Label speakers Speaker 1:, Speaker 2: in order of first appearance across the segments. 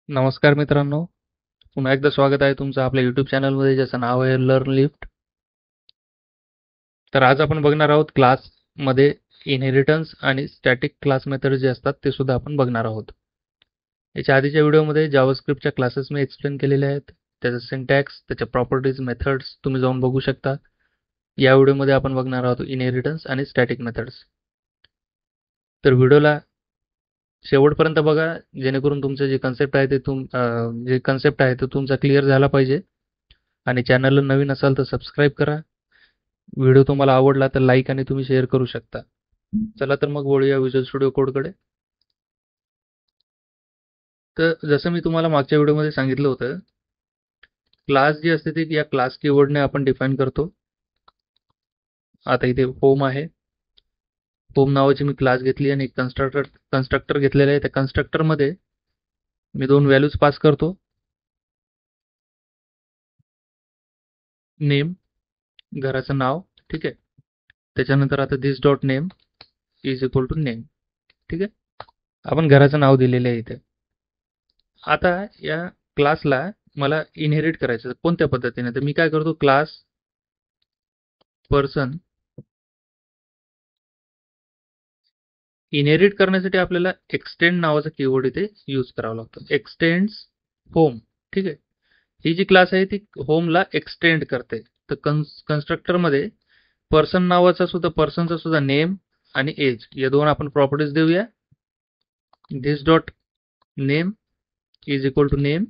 Speaker 1: नमस्कार मित्रांनो, पुन्हा एकदा स्वागत आहे तुमचं आपल्या YouTube चॅनलमध्ये ज्याचं नाव आहे लर्न लिफ्ट. तर आज आपण बघणार आहोत क्लासमध्ये इनहेरिटन्स आणि स्टॅटिक क्लास मेथड जे असतात ते सुद्धा आपण बघणार आहोत. याच्या आधीच्या व्हिडिओमध्ये जावास्क्रिप्टच्या क्लासेस मी एक्सप्लेन केलेले आहेत. त्याचा सिंटॅक्स, त्याच्या प्रॉपर्टीज, मेथड्स तुम्ही जाऊन बघू शकता. या व्हिडिओमध्ये आपण बघणार आहोत इनहेरिटन्स आणि स्टॅटिक मेथड्स. तर व्हिडिओला शेवटपर्यंत बघा, जेणेकरून तुमचं जे कन्सेप्ट आहे ते तुमचा क्लिअर झाला पाहिजे. आणि चॅनलला नवीन असाल तर सबस्क्राईब करा. व्हिडिओ तुम्हाला आवडला तर लाईक आणि तुम्ही शेअर करू शकता. चला तर मग वळूया विज्युअल स्टुडिओ कोडकडे. तर जसं मी तुम्हाला मागच्या व्हिडिओमध्ये सांगितलं होतं, क्लास जी असते ती या क्लास कीवर्डने आपण डिफाईन करतो. आता इथे होम आहे. होम नावाची मी क्लास घेतली आणि एक कन्स्ट्रक्टर घेतलेला आहे. त्या कन्स्ट्रक्टरमध्ये मी दोन व्हॅल्यूज पास करतो. नेम, घराचं नाव, ठीक आहे. त्याच्यानंतर आता this dot name is equal to name, ठीक आहे. आपण घराचं नाव दिलेलं आहे इथे. आता या क्लासला मला इनहेरिट करायचं. कोणत्या पद्धतीने? तर मी काय करतो, क्लास पर्सन इनहेरिट करण्यासाठी आपल्याला एक्सटेंड नावाचा कीवर्ड इथे यूज करावा लागतो. एक्सटेंड्स होम, ठीक आहे. ही जी क्लास आहे ती होमला एक्सटेंड करते. तर कन्स्ट्रक्टरमध्ये पर्सनचा सुद्धा नेम आणि एज या दोन आपण प्रॉपर्टीज देऊया. This dot name is equal to name,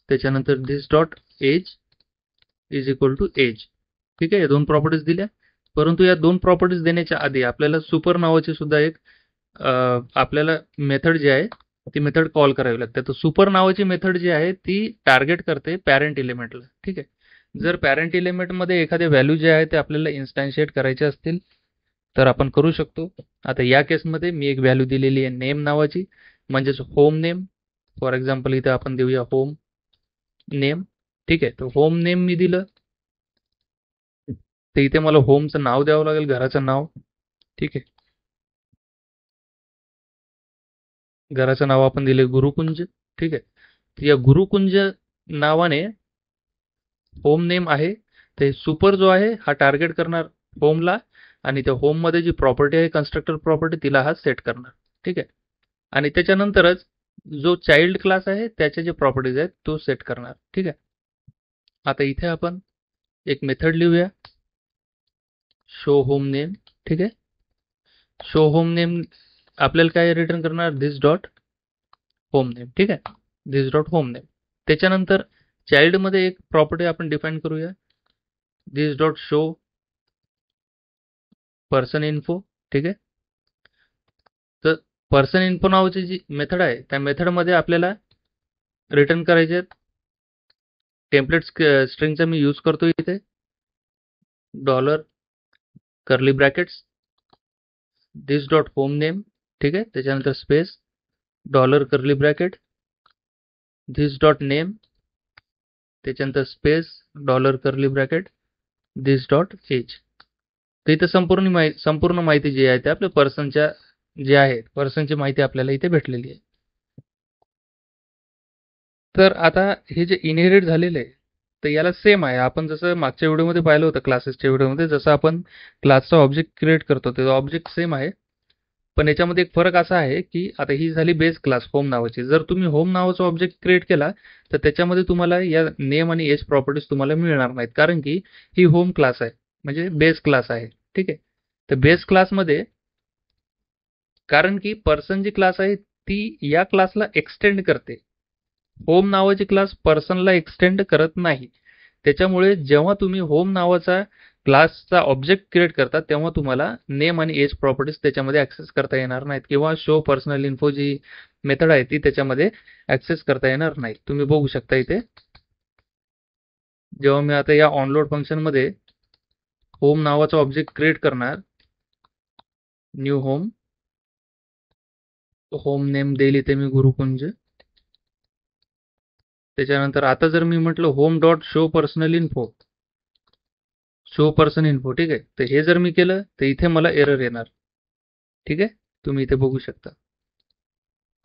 Speaker 1: त्याच्यानंतर this dot age is equal to age, ठीक आहे. या दोन प्रॉपर्टीज दिल्या. परंतु या दोन प्रॉपर्टीज देण्याच्या आधी आपल्याला सुपर नावाची सुद्धा एक आपल्याला मेथड जी आहे ती मेथड कॉल करावी लागते. तर सुपर नावाची मेथड जी आहे ती टार्गेट करते पॅरेंट एलिमेंटला, ठीक आहे. जर पॅरेंट एलिमेंटमध्ये एखादे व्हॅल्यू जे आहे ते आपल्याला इन्स्टन्शिएट करायचे असतील तर आपण करू शकतो. आता या केसमध्ये मी एक व्हॅल्यू दिलेली आहे नेम नावाची, म्हणजेच होम नेम. फॉर एक्झाम्पल इथे आपण देऊया होम नेम, ठीक आहे. तर होम नेम मी दिलं, तर इथे मला होमचं नाव द्यावं लागेल, घराचं नाव, ठीक आहे. घराचं नाव आपण दिले गुरुकुंज, ठीक आहे. तर या गुरुकुंज नावाने होम नेम आहे. ते सुपर जो आहे हा टार्गेट करणार होमला, आणि त्या होम मध्ये जी प्रॉपर्टी आहे कन्स्ट्रक्टर प्रॉपर्टी तिला हा सेट करणार, ठीक आहे. आणि त्याच्यानंतरच जो चाइल्ड क्लास आहे त्याचे जे प्रॉपर्टीज आहेत तो सेट करणार, ठीक आहे. आता इथे आपण एक मेथड लिहूया, शो होम नेम, ठीक आहे. शो होम नेम आपल्याला काय रिटर्न करणार, दिस डॉट होम नेम, ठीक आहे. This dot home name. त्याच्यानंतर चाइल्ड मध्ये एक प्रॉपर्टी आपण डिफाईन करूया, दिस डॉट शो पर्सन इन्फो, ठीक आहे. तर पर्सन इन्फो नावाची जी मेथड आहे त्या मेथडमध्ये आपल्याला रिटर्न करायचे टेम्पलेट स्ट्रिंगचा मी यूज करतो इथे, डॉलर कर्ली ब्रॅकेट्स दिस डॉट होम नेम, ठीक आहे. त्याच्यानंतर स्पेस डॉलर कर्ली ब्रॅकेट दिस डॉट नेम, त्याच्यानंतर स्पेस डॉलर कर्ली ब्रॅकेट दिस डॉट एज. तर इथं संपूर्ण माहिती जी आहे ते आपल्या पर्सनच्या जे आहे पर्सनची माहिती आपल्याला इथे भेटलेली आहे. तर आता हे जे इनहेरिट झालेलं आहे तर याला सेम आहे. आपण जसं मागच्या व्हिडिओमध्ये पाहिलं होतं क्लासेसच्या व्हिडिओमध्ये, जसं आपण क्लासचा ऑब्जेक्ट क्रिएट करतो ते ऑब्जेक्ट सेम आहे. पण याच्यामध्ये एक फरक असा आहे की आता ही झाली बेस क्लास होम नावाची. जर तुम्ही होम नावाचा ऑब्जेक्ट क्रिएट केला तर त्याच्यामध्ये तुम्हाला या नेम आणि एज प्रॉपर्टीज तुम्हाला मिळणार नाहीत, कारण की ही होम क्लास आहे, म्हणजे बेस क्लास आहे, ठीक आहे. तर बेस क्लासमध्ये, कारण की पर्सन जी क्लास आहे ती या क्लासला एक्सटेंड करते, होम नावाची क्लास पर्सनला एक्सटेंड करत नाही. त्याच्यामुळे जेव्हा तुम्ही होम नावाचा क्लासचा ऑब्जेक्ट क्रिएट करता तेव्हा तुम्हाला नेम आणि एज प्रॉपर्टीज त्याच्यामध्ये ऍक्सेस करता येणार नाहीत, किंवा शो पर्सनल इन्फो जी मेथड आहे ती त्याच्यामध्ये ऍक्सेस करता येणार नाही. तुम्ही बघू शकता इथे, जेव्हा मी आता या ऑनलोड फंक्शन मध्ये होम नावाचा ऑब्जेक्ट क्रिएट करणार, न्यू होम, होम नेम देईल इथे मी गुरुकुंज. त्याच्यानंतर आता जर मी म्हटलं home dot show personal info, show person info, ठीक आहे. तर हे जर मी केलं तर इथे मला एरर येणार, ठीक आहे. तुम्ही इथे बघू शकता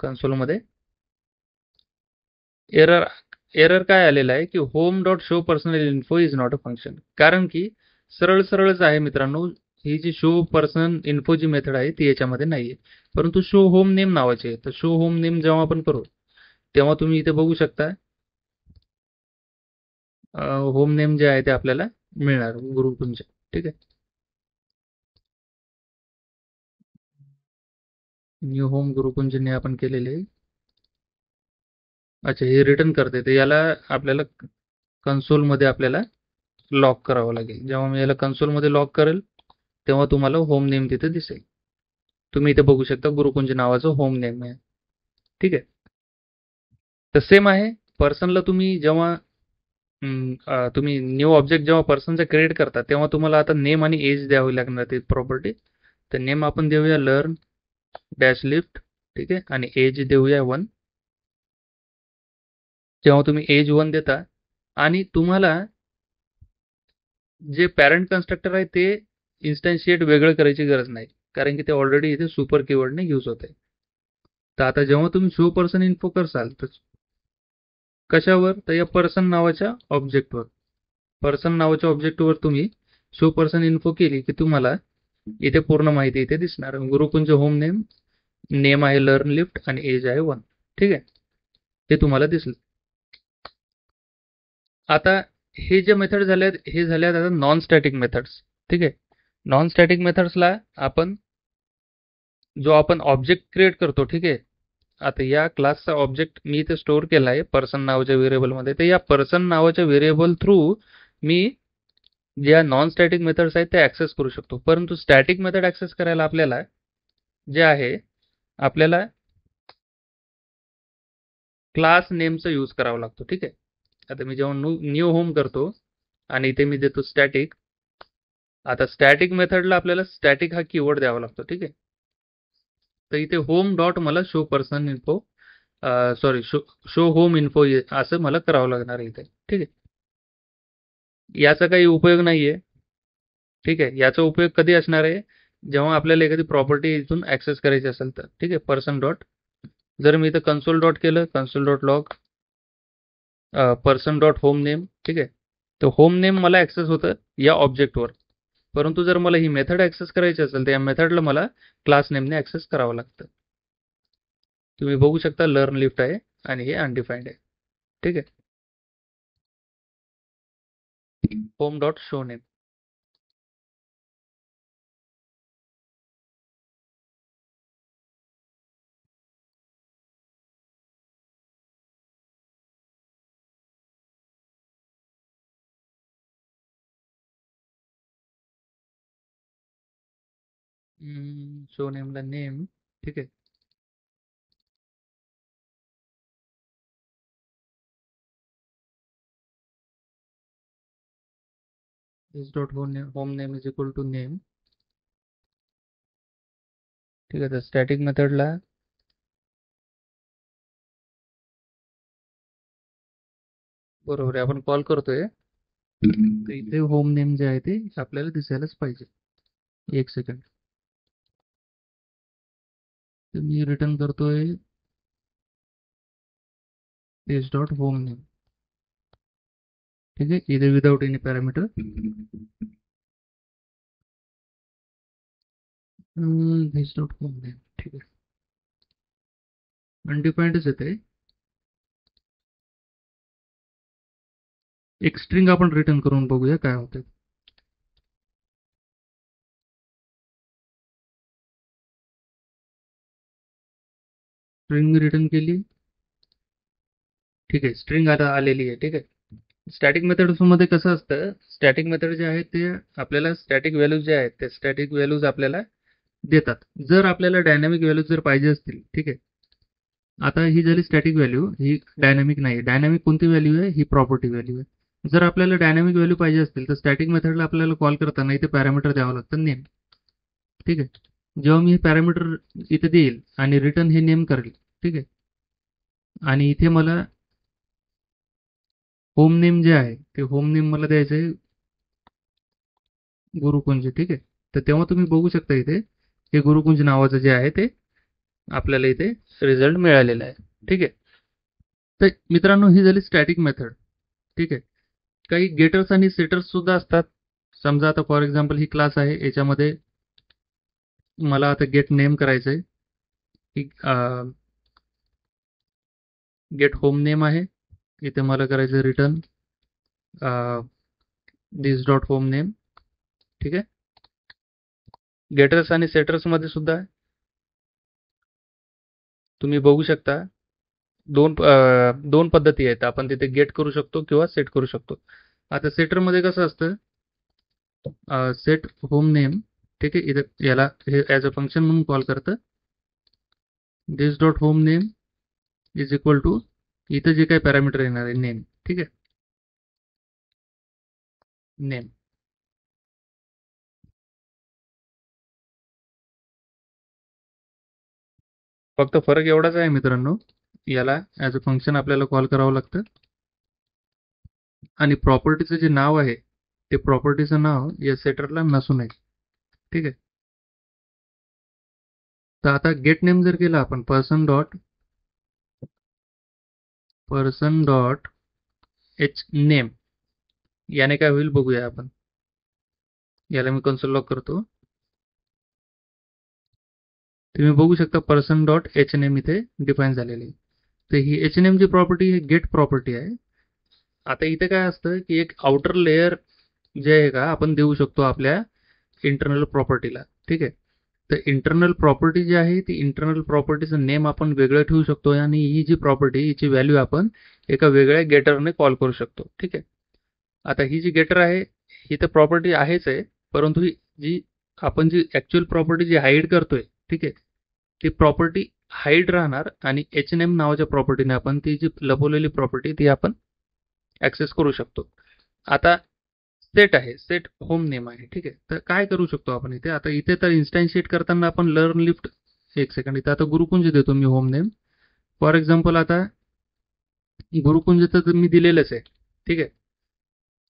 Speaker 1: कन्सोलमध्ये एरर एरर काय आलेला आहे की home dot show personal info is not a function. कारण की सरळ सरळच आहे मित्रांनो, ही जी शो पर्सनल इन्फो जी मेथड आहे ती याच्यामध्ये नाहीये, परंतु शो होम नेम नावाची आहे. तर शो होम नेम जेव्हा आपण करू तेव्हा तुम्ही इथे बघू शकता होम नेम जे आहे ते आपल्याला मिळणार गुरुकुंज. ठीक आहे. न्यू होम गुरुकुंजने आपण केलेले आहे. अच्छा, हे रिटर्न करते तर याला आपल्याला कन्सोलमध्ये आपल्याला लॉक करावं लागेल. जेव्हा मी याला कन्सोलमध्ये लॉक करेल तेव्हा तुम्हाला होम नेम तिथे दिसेल. तुम्ही इथे बघू शकता गुरुकुंज नावाचं होम नेम आहे. ठीक आहे. तर सेम आहे. पर्सनला तुम्ही जेव्हा तुम्ही न्यू ऑब्जेक्ट जेव्हा पर्सनचा क्रिएट करता तेव्हा तुम्हाला आता नेम आणि एज द्यावी लागणार ती प्रॉपर्टी. तर नेम आपण देऊया लर्न डॅश लिफ्ट. ठीक आहे. आणि एज देऊया 1. जेव्हा तुम्ही एज 1 देता आणि तुम्हाला जे पॅरेंट कन्स्ट्रक्टर आहे ते इन्स्टन्शिएट वेगळं करायची गरज नाही, कारण की ते ऑलरेडी इथे सुपर कीवर्डने यूज होते. तर आता जेव्हा तुम्ही शो पर्सन इन्फो करसाल तर कशावर, तर या पर्सन नावाच्या ऑब्जेक्टवर. पर्सन नावाच्या ऑब्जेक्टवर तुम्ही शो पर्सन इन्फो केली की तुम्हाला इथे पूर्ण माहिती इथे दिसणार. गुरुकुंज होम नेम, नेम आहे लर्न लिफ्ट आणि एज आहे 1. ठीक आहे. ते तुम्हाला दिसलं. आता हे जे मेथड झाले हे झाले आता नॉन स्टॅटिक मेथड्स. ठीक आहे. नॉन स्टॅटिक मेथड्सला आपण जो आपण ऑब्जेक्ट क्रिएट करतो. ठीक आहे. आता या क्लासचा ऑब्जेक्ट मी इथे स्टोअर केला आहे पर्सन नावाच्या व्हेरिएबलमध्ये. तर या पर्सन नावाच्या व्हेरिएबल थ्रू मी ज्या नॉन स्टॅटिक मेथड्स आहेत ते ॲक्सेस करू शकतो. परंतु स्टॅटिक मेथड ॲक्सेस करायला आपल्याला जे आहे आपल्याला क्लास नेमचा यूज करावा लागतो. ठीक आहे. आता मी जेव्हा न्यू होम करतो आणि इथे मी देतो स्टॅटिक. आता स्टॅटिक मेथडला आपल्याला स्टॅटिक हा कीवर्ड द्यावा लागतो. ठीक आहे. तर इथे होम डॉट मला show person info sorry show home info असं मला करावं लागणार आहे इथे. ठीक आहे. याचा काही उपयोग नाहीये. ठीक आहे. याचा उपयोग कधी असणार आहे, जेव्हा आपल्याला एखादी प्रॉपर्टी इथून ऍक्सेस करायची असेल तर. ठीक आहे. पर्सन डॉट, जर मी इथं कन्सोल डॉट केलं, console dot log person dot home name. ठीक आहे. तर होम नेम मला ऍक्सेस होतं या ऑब्जेक्टवर. परंतु जर मला ही मेथड ऍक्सेस करायची असेल तर या मेथडला मला क्लास नेमने ऍक्सेस करावं लागतं. तुम्ही बघू शकता लर्न लिफ्ट आहे आणि हे अनडिफाईंड आहे. ठीक आहे. Home dot show name. Show नेमला नेम. ठीक आहे. This dot home name is equal to name. ठीक आहे. तर स्टॅटिक मेथडला बरोबर आहे आपण कॉल करतोय. तर इथे होम नेम जे आहे ते आपल्याला दिसायलाच पाहिजे. एक सेकंड. तर मी रिटर्न करतोय दिस डॉट होम नेम. ठीक आहे. इथे विदाउट एनी पॅरामीटर दिस डॉट होम नेम. ठीक आहे. अनडिफाईंडच येते. एक स्ट्रिंग आपण रिटर्न करून बघूया काय होतं. स्ट्रिंग मी रिटर्न केली. ठीक आहे. स्ट्रिंग आता आलेली आहे. ठीक आहे. स्टॅटिक मेथड्समध्ये कसं असतं, स्टॅटिक मेथड जे आहे ते आपल्याला स्टॅटिक व्हॅल्यूज जे आहेत ते स्टॅटिक व्हॅल्यूज आपल्याला देतात. जर आपल्याला डायनॅमिक व्हॅल्यूज जर पाहिजे असतील. ठीक आहे. आता ही झाली स्टॅटिक व्हॅल्यू, ही डायनॅमिक नाही. डायनॅमिक कोणती व्हॅल्यू आहे, ही प्रॉपर्टी व्हॅल्यू आहे. जर आपल्याला डायनॅमिक व्हॅल्यू पाहिजे असतील तर स्टॅटिक मेथडला आपल्याला कॉल करताना इथे पॅरामीटर द्यावं लागतं नेम. ठीक आहे. जेव्हा मी हे पॅरामीटर इथे देईल आणि रिटर्न हे नेम करेल. ठीक आहे. आणि इथे मला होम नेम जे आहे ते होम नेम मला द्यायचं आहे गुरुकुंज. ठीक आहे. तर तेव्हा तुम्ही बघू शकता इथे हे गुरुकुंज नावाचं जे आहे ते आपल्याला इथे रिझल्ट मिळालेला आहे. ठीक आहे. तर मित्रांनो, ही झाली स्टॅटिक मेथड. ठीक आहे. काही गेटर्स आणि सेटर्स सुद्धा असतात. समजा आता फॉर एक्झाम्पल ही क्लास आहे, याच्यामध्ये मला आता गेट नेम करायचं आहे. गेट होम नेम आहे. इथे मला करायचं रिटर्न दिस डॉट होम नेम. ठीक आहे. गेटर्स आणि सेटर्स मध्ये सुद्धा तुम्ही बघू शकता दोन पद्धती आहेत. आपण तिथे गेट करू शकतो किंवा सेट करू शकतो. आता सेटर मध्ये कसं असतं, सेट होम नेम. ठीक आहे. इथे याला हे ॲज अ फंक्शन म्हणून कॉल करतं. This dot home name is equal to इथं जे काही पॅरामीटर येणार आहे नेम. ठीक आहे. नेम. फक्त फरक एवढाच आहे मित्रांनो, याला ॲज अ फंक्शन आपल्याला कॉल करावं लागतं आणि प्रॉपर्टीचं जे नाव आहे ते प्रॉपर्टीचं नाव या सेटरला नसू नये. ठीक आहे. तर आता गेट नेम जर केला आपण पर्सन डॉट एच नेम, याने काय होईल बघूया आपण. याला मी कन्सोल लॉग करतो. तुम्ही बघू शकता पर्सन डॉट एच नेम इथे डिफाईन झालेली आहे. तर ही एच नेम ची प्रॉपर्टी ही गेट प्रॉपर्टी आहे. आता इथे काय असतं की एक आउटर लेयर जे आहे का आपण देऊ शकतो आपल्या इंटरनल प्रॉपर्टीला. ठीक आहे. तर इंटरनल प्रॉपर्टी जी आहे ती इंटरनल प्रॉपर्टीचं नेम आपण वेगळं ठेवू शकतो आणि ही जी प्रॉपर्टी हिची व्हॅल्यू आपण एका वेगळ्या गेटरने कॉल करू शकतो. ठीक आहे. आता ही जी गेटर आहे ही तर प्रॉपर्टी आहेच आहे, परंतु ही जी आपण जी ऍक्च्युअल प्रॉपर्टी जी हाईड करतोय, ठीक आहे, ती प्रॉपर्टी हाईड राहणार आणि एच नेम नावाच्या प्रॉपर्टीने आपण ती जी लपवलेली प्रॉपर्टी ती आपण ऍक्सेस करू शकतो. आता सेट आहे, सेट होम नेम आहे. ठीक आहे. तर काय करू शकतो आपण इथे. आता इथे तर इन्स्टन्शिएट करताना आपण लर्न लिफ्ट, एक सेकंड, इथे आता गुरुकुंज देतो मी होम नेम. फॉर एक्झाम्पल आता गुरुकुंज तर मी दिलेलंच आहे. ठीक आहे.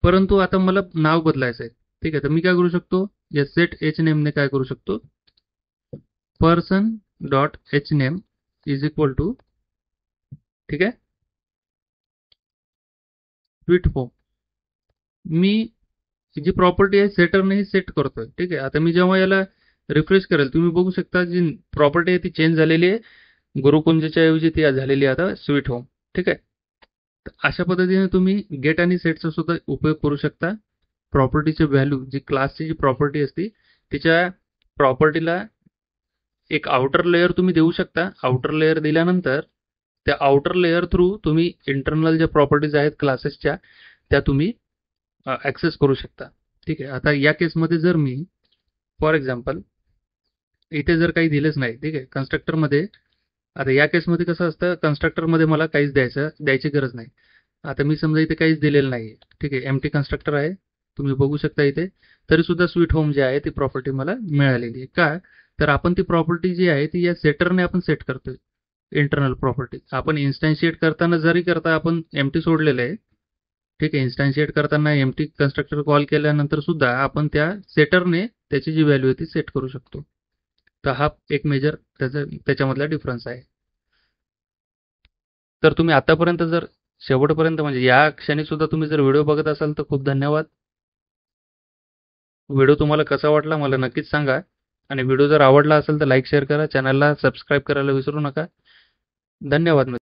Speaker 1: परंतु आता मला नाव बदलायचं आहे. ठीक आहे. तर मी काय करू शकतो, या सेट एच नेमने काय करू शकतो, person dot h name is equal to, ठीक आहे, स्वीट होम. मी जी प्रॉपर्टी आहे सेटरने सेट करतोय. ठीक आहे. आता मी जेव्हा याला रिफ्रेश करेल तुम्ही बघू शकता जी प्रॉपर्टी आहे ती चेंज झालेली आहे. गुरुकुंजच्या ऐवजी ती झालेली आहे आता स्वीट होम. ठीक आहे. अशा पद्धतीने तुम्ही गेट आणि सेटचा सुद्धा उपयोग करू शकता. प्रॉपर्टीची व्हॅल्यू, जी क्लासची जी प्रॉपर्टी असते तिच्या प्रॉपर्टीला एक आउटर लेयर तुम्ही देऊ शकता. आउटर लेयर दिल्यानंतर त्या आउटर लेयर थ्रू तुम्ही इंटरनल ज्या प्रॉपर्टीज आहेत क्लासेसच्या त्या तुम्ही ऍक्सेस करू शकता. ठीक आहे. आता या केसमध्ये जर मी फॉर एक्झाम्पल इथे जर काही दिलंच नाही, ठीक आहे, कन्स्ट्रक्टरमध्ये. आता या केसमध्ये कसं असतं, कन्स्ट्रक्टरमध्ये मला काहीच द्यायची गरज नाही. आता मी समजा इथे काहीच दिलेलं नाही. ठीक आहे. एम्प्टी कन्स्ट्रक्टर आहे, तुम्ही बघू शकता इथे. तरी सुद्धा स्वीट होम जे आहे ती प्रॉपर्टी मला मिळालेली आहे. का तर आपण ती प्रॉपर्टी जी आहे ती या सेटरने आपण सेट करतोय. इंटरनल प्रॉपर्टी आपण इन्स्टन्शिएट करताना जरी करता आपण एम्प्टी सोडलेलं आहे. ठीक आहे. इन्स्टन्शिएट करताना एम्प्टी कन्स्ट्रक्टर कॉल केल्यानंतर सुद्धा आपण त्या सेटरने त्याची जी व्हॅल्यू आहे ती सेट करू शकतो. तर हा एक मेजर त्याच्यामधला डिफरन्स आहे. तर तुम्ही आतापर्यंत जर शेवटपर्यंत म्हणजे या क्षणी सुद्धा तुम्ही जर व्हिडिओ बघत असाल तर खूप धन्यवाद. व्हिडिओ तुम्हाला कसा वाटला मला नक्कीच सांगा आणि व्हिडिओ जर आवडला असेल तर लाईक शेअर करा. चॅनलला सबस्क्राईब करायला विसरू नका. धन्यवाद.